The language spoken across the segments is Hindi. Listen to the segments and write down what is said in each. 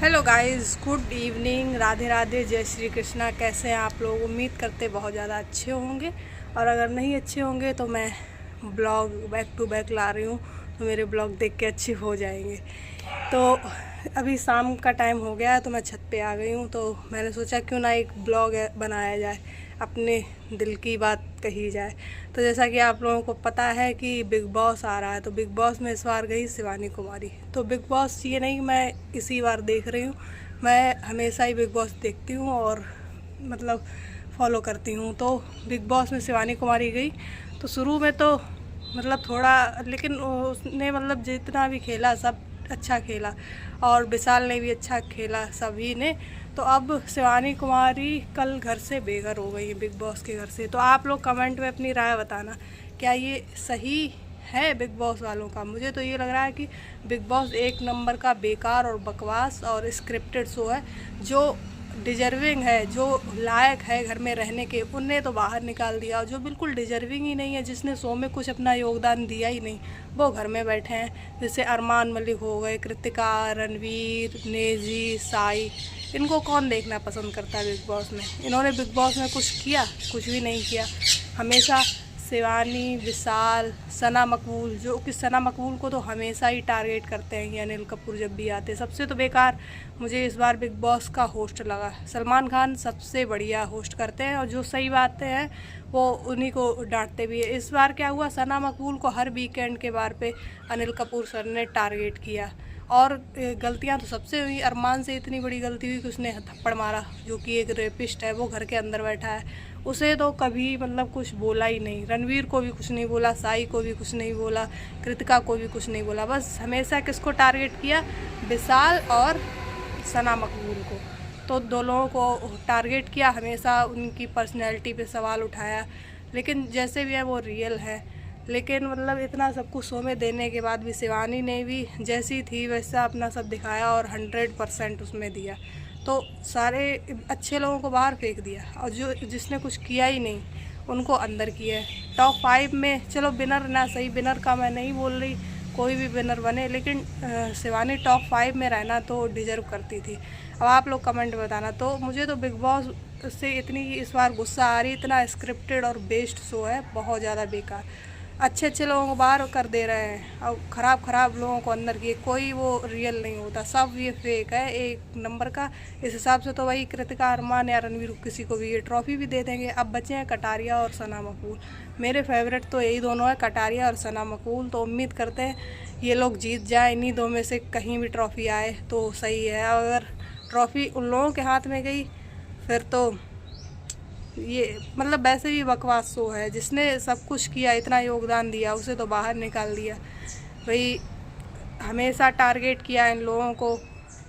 Hello guys, good evening, Radhe Radhe, जय श्री कृष्णा। कैसे हैं आप लोग? उम्मीद करते बहुत ज़्यादा अच्छे होंगे, और अगर नहीं अच्छे होंगे तो मैं ब्लॉग बैक टू बैक ला रही हूँ, तो मेरे ब्लॉग देख के अच्छे हो जाएंगे। तो अभी शाम का टाइम हो गया है, तो मैं छत पे आ गई हूँ। तो मैंने सोचा क्यों ना एक ब्लॉग बनाया जाए, अपने दिल की बात कही जाए। तो जैसा कि आप लोगों को पता है कि बिग बॉस आ रहा है, तो बिग बॉस में इस बार गई शिवानी कुमारी। तो बिग बॉस ये नहीं मैं इसी बार देख रही हूँ, मैं हमेशा ही बिग बॉस देखती हूँ और मतलब फॉलो करती हूँ। तो बिग बॉस में शिवानी कुमारी गई, तो शुरू में तो मतलब थोड़ा, लेकिन उसने मतलब जितना भी खेला सब अच्छा खेला, और विशाल ने भी अच्छा खेला, सभी ने। तो अब शिवानी कुमारी कल घर से बेघर हो गई है, बिग बॉस के घर से। तो आप लोग कमेंट में अपनी राय बताना, क्या ये सही है बिग बॉस वालों का? मुझे तो ये लग रहा है कि बिग बॉस एक नंबर का बेकार और बकवास और स्क्रिप्टेड शो है। जो डिजर्विंग है, जो लायक है घर में रहने के, उन्हें तो बाहर निकाल दिया, और जो बिल्कुल डिजर्विंग ही नहीं है, जिसने शो में कुछ अपना योगदान दिया ही नहीं, वो घर में बैठे हैं। जैसे अरमान मलिक हो गए, कृतिका, रणवीर, नेजी, साई, इनको कौन देखना पसंद करता है बिग बॉस में? इन्होंने बिग बॉस में कुछ किया? कुछ भी नहीं किया। हमेशा शिवानी, विशाल, सना मकबूल, जो कि सना मकबूल को तो हमेशा ही टारगेट करते हैं ये अनिल कपूर जब भी आते। सबसे तो बेकार मुझे इस बार बिग बॉस का होस्ट लगा। सलमान खान सबसे बढ़िया होस्ट करते हैं, और जो सही बातें हैं वो उन्हीं को डांटते भी है। इस बार क्या हुआ, सना मकबूल को हर वीकेंड के बार पे अनिल कपूर सर ने टारगेट किया, और गलतियां तो सबसे हुई। अरमान से इतनी बड़ी गलती हुई कि उसने थप्पड़ मारा, जो कि एक रेपिस्ट है, वो घर के अंदर बैठा है, उसे तो कभी मतलब कुछ बोला ही नहीं। रणवीर को भी कुछ नहीं बोला, साई को भी कुछ नहीं बोला, कृतिका को भी कुछ नहीं बोला। बस हमेशा किसको टारगेट किया? विशाल और सना मकबूल को। तो दो लोगों को टारगेट किया, हमेशा उनकी पर्सनैलिटी पे सवाल उठाया। लेकिन जैसे भी है वो रियल है। लेकिन मतलब इतना सब कुछ शो में देने के बाद भी शिवानी ने भी जैसी थी वैसा अपना सब दिखाया, और 100% उसमें दिया। तो सारे अच्छे लोगों को बाहर फेंक दिया, और जो जिसने कुछ किया ही नहीं उनको अंदर किया है। टॉप 5 में चलो विनर ना सही, विनर का मैं नहीं बोल रही, कोई भी विनर बने, लेकिन शिवानी टॉप 5 में रहना तो डिजर्व करती थी। अब आप लोग कमेंट बताना। तो मुझे तो बिग बॉस से इतनी इस बार गुस्सा आ रही, इतना स्क्रिप्टेड और बेस्ड शो है, बहुत ज़्यादा बेकार। अच्छे अच्छे लोगों को बाहर कर दे रहे हैं, और ख़राब लोगों को अंदर किए। कोई वो रियल नहीं होता, सब ये फेक है एक नंबर का। इस हिसाब से तो वही कृतिका, अरमान या रणवीर, किसी को भी ये ट्रॉफी भी दे देंगे। अब बचे हैं कटारिया और सना मकबूल। मेरे फेवरेट तो यही दोनों है, कटारिया और सना मकबूल। तो उम्मीद करते हैं ये लोग जीत जाए, इन्हीं दो में से कहीं भी ट्रॉफी आए तो सही है। अगर ट्रॉफी उन लोगों के हाथ में गई फिर तो ये मतलब वैसे भी बकवास शो है। जिसने सब कुछ किया, इतना योगदान दिया, उसे तो बाहर निकाल दिया। वही हमेशा टारगेट किया इन लोगों को,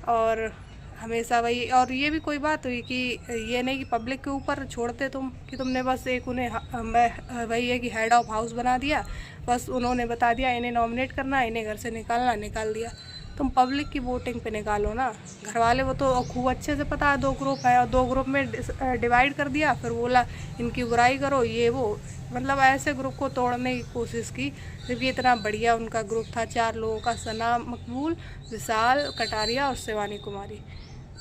और हमेशा वही। और ये भी कोई बात हुई कि ये नहीं कि पब्लिक के ऊपर छोड़ते तुम, कि तुमने बस एक उन्हें वही है कि हेड ऑफ हाउस बना दिया, बस उन्होंने बता दिया इन्हें नॉमिनेट करना, इन्हें घर से निकालना, निकाल दिया। तुम पब्लिक की वोटिंग पे निकालो ना। घर वाले वो तो खूब अच्छे से पता है 2 ग्रुप है, और 2 ग्रुप में डिवाइड कर दिया, फिर बोला इनकी बुराई करो, ये वो। मतलब ऐसे ग्रुप को तोड़ने की कोशिश की, जबकि इतना बढ़िया उनका ग्रुप था 4 लोगों का, सना मकबूल, विशाल, कटारिया और शिवानी कुमारी।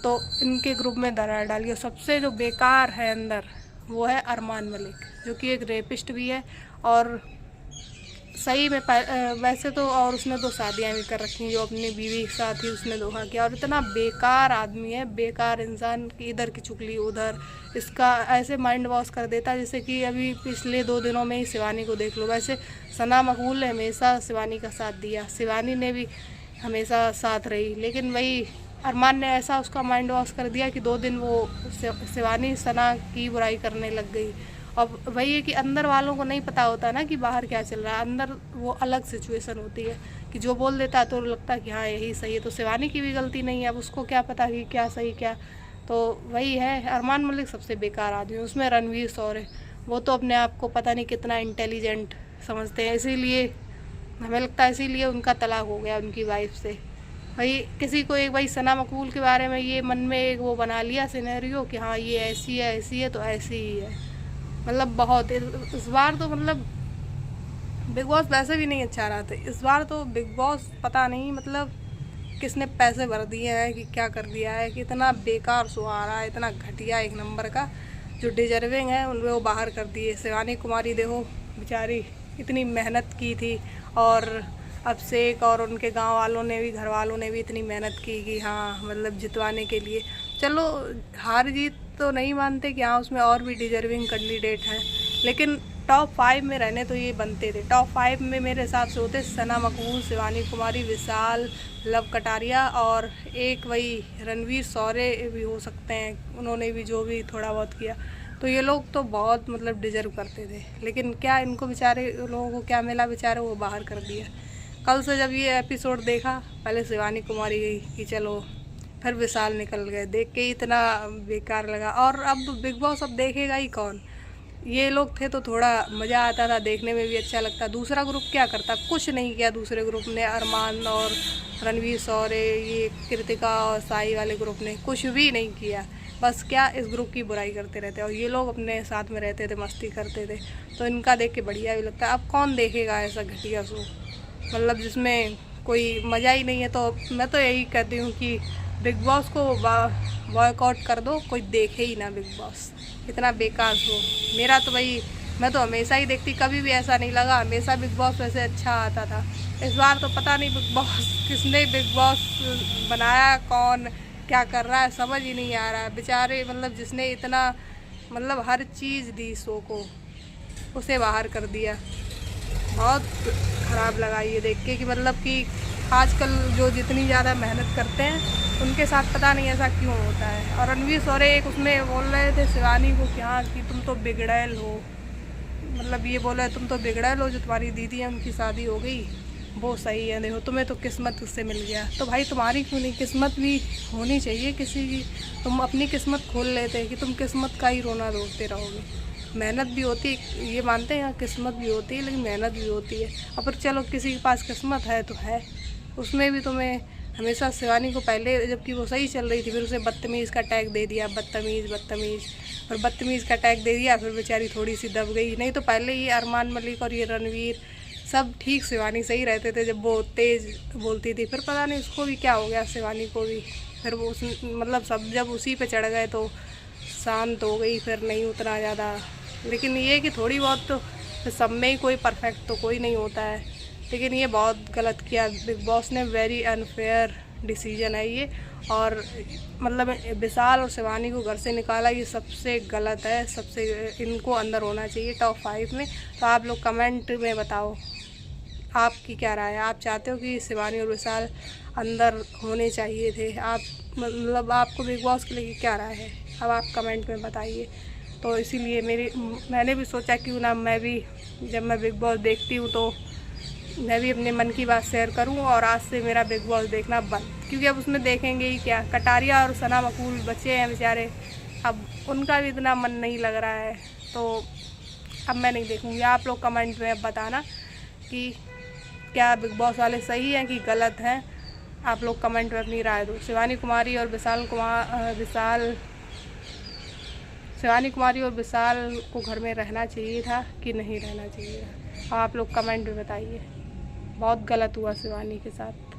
तो इनके ग्रुप में दरार डाली। और सबसे जो बेकार है अंदर वो है अरमान मलिक, जो कि एक रेपिस्ट भी है, और सही में वैसे तो, और उसने 2 शादियाँ भी कर रखी, जो अपनी बीवी के साथ ही उसने धोखा किया। और इतना बेकार आदमी है, बेकार इंसान, की इधर की चुगली उधर, इसका ऐसे माइंड वॉश कर देता। जैसे कि अभी पिछले 2 दिनों में ही शिवानी को देख लो। वैसे सना मकबूल ने हमेशा शिवानी का साथ दिया, शिवानी ने भी हमेशा साथ रही, लेकिन वही अरमान ने ऐसा उसका माइंड वॉश कर दिया कि 2 दिन वो शिवानी सना की बुराई करने लग गई। अब वही है कि अंदर वालों को नहीं पता होता ना कि बाहर क्या चल रहा है। अंदर वो अलग सिचुएशन होती है कि जो बोल देता है तो लगता है कि हाँ यही सही है। तो शिवानी की भी गलती नहीं है, अब उसको क्या पता कि क्या सही क्या। तो वही है, अरमान मलिक सबसे बेकार आदमी है। उसमें रणवीर शौर्य, वो तो अपने आप को पता नहीं कितना इंटेलिजेंट समझते हैं, इसीलिए हमें लगता है इसीलिए उनका तलाक हो गया उनकी वाइफ से। भाई किसी को एक, भाई सना मकबूल के बारे में ये मन में एक वो बना लिया सिनेरियो कि हाँ ये ऐसी है तो ऐसी ही है। मतलब बहुत इस बार तो मतलब बिग बॉस वैसे भी नहीं अच्छा रहा था। इस बार तो बिग बॉस पता नहीं मतलब किसने पैसे भर दिए हैं कि क्या कर दिया है कि इतना बेकार शो आ रहा है, इतना घटिया एक नंबर का। जो डिजर्विंग है उन वो बाहर कर दिए। शिवानी कुमारी देखो बेचारी इतनी मेहनत की थी, और अभिषेक और उनके गांव वालों ने भी, घर वालों ने भी इतनी मेहनत की कि हाँ मतलब जितवाने के लिए। चलो हार जीत तो नहीं मानते कि हाँ उसमें और भी डिजर्विंग कैंडिडेट हैं, लेकिन टॉप 5 में रहने तो ये बनते थे। टॉप 5 में मेरे हिसाब से होते सना मकबूल, शिवानी कुमारी, विशाल, लव कटारिया और एक वही रणवीर सौरे भी हो सकते हैं, उन्होंने भी जो भी थोड़ा बहुत किया। तो ये लोग तो बहुत मतलब डिजर्व करते थे, लेकिन क्या इनको बेचारे लोगों को क्या मिला, बेचारे वो बाहर कर दिया। कल से जब ये एपिसोड देखा, पहले शिवानी कुमारी गई कि चलो, फिर विशाल निकल गए, देख के इतना बेकार लगा। और अब बिग बॉस अब देखेगा ही कौन। ये लोग थे तो थोड़ा मज़ा आता था, देखने में भी अच्छा लगता। दूसरा ग्रुप क्या करता, कुछ नहीं किया दूसरे ग्रुप ने। अरमान और रणवीर सौरे, ये कृतिका और साई वाले ग्रुप ने कुछ भी नहीं किया, बस क्या इस ग्रुप की बुराई करते रहते। और ये लोग अपने साथ में रहते थे, मस्ती करते थे, तो इनका देख के बढ़िया भी लगता है। अब कौन देखेगा ऐसा घटिया शो, मतलब जिसमें कोई मज़ा ही नहीं है। तो मैं तो यही कहती हूँ कि बिग बॉस को बॉयकॉट कर दो, कोई देखे ही ना बिग बॉस, इतना बेकार शो। मेरा तो भाई, मैं तो हमेशा ही देखती, कभी भी ऐसा नहीं लगा, हमेशा बिग बॉस वैसे अच्छा आता था। इस बार तो पता नहीं बिग बॉस किसने बिग बॉस बनाया, कौन क्या कर रहा है समझ ही नहीं आ रहा है। बेचारे मतलब जिसने इतना मतलब हर चीज़ दी शो को, उसे बाहर कर दिया। बहुत ख़राब लगा ये देख के कि मतलब कि आजकल जो जितनी ज़्यादा मेहनत करते हैं उनके साथ पता नहीं ऐसा क्यों होता है। और रणवीर सौरे एक उसमें बोल रहे थे शिवानी को कि हाँ कि तुम तो बिगड़ैल हो, मतलब ये बोला तुम तो बिगड़ैल हो, जो तुम्हारी दीदी है उनकी शादी हो गई वो सही है, देखो तुम्हें तो किस्मत उससे मिल गया। तो भाई तुम्हारी क्यों नहीं, किस्मत भी होनी चाहिए किसी की। तुम अपनी किस्मत खोल लेते कि तुम किस्मत का ही रोना रोते रहोगे। मेहनत भी होती है, ये मानते हैं, किस्मत भी होती है, लेकिन मेहनत भी होती है। और फिर चलो किसी के पास किस्मत है तो है, उसमें भी तुम्हें हमेशा शिवानी को पहले जबकि वो सही चल रही थी, फिर उसे बदतमीज़ का टैग दे दिया, बदतमीज़ और बदतमीज़ का टैग दे दिया, फिर बेचारी थोड़ी सी दब गई। नहीं तो पहले ये अरमान मलिक और ये रणवीर सब ठीक, शिवानी सही रहते थे जब वो तेज़ बोलती थी। फिर पता नहीं उसको भी क्या हो गया, शिवानी को भी, फिर वो मतलब सब जब उसी पे चढ़ गए तो शांत हो गई, फिर नहीं उतना ज़्यादा। लेकिन ये कि थोड़ी बहुत तो सब में ही कोई परफेक्ट तो कोई नहीं होता है, लेकिन ये बहुत गलत किया बिग बॉस ने, वेरी अनफेयर डिसीजन है ये। और मतलब विशाल और शिवानी को घर से निकाला, ये सबसे गलत है, सबसे इनको अंदर होना चाहिए टॉप 5 में। तो आप लोग कमेंट में बताओ आपकी क्या राय है, आप चाहते हो कि शिवानी और विशाल अंदर होने चाहिए थे, आप मतलब आपको बिग बॉस के लिए क्या राय है, अब आप कमेंट में बताइए। तो इसीलिए मैंने भी सोचा क्यों ना मैं भी, जब मैं बिग बॉस देखती हूँ तो मैं भी अपने मन की बात शेयर करूं। और आज से मेरा बिग बॉस देखना बंद, क्योंकि अब उसमें देखेंगे ही क्या, कटारिया और सना मकबूल बचे हैं बेचारे, अब उनका भी इतना मन नहीं लग रहा है, तो अब मैं नहीं देखूंगी। आप लोग कमेंट में अब बताना कि क्या बिग बॉस वाले सही हैं कि गलत हैं, आप लोग कमेंट में अपनी राय दो। शिवानी कुमारी और विशाल को घर में रहना चाहिए था कि नहीं रहना चाहिए था, आप लोग कमेंट में बताइए। बहुत गलत हुआ शिवानी के साथ।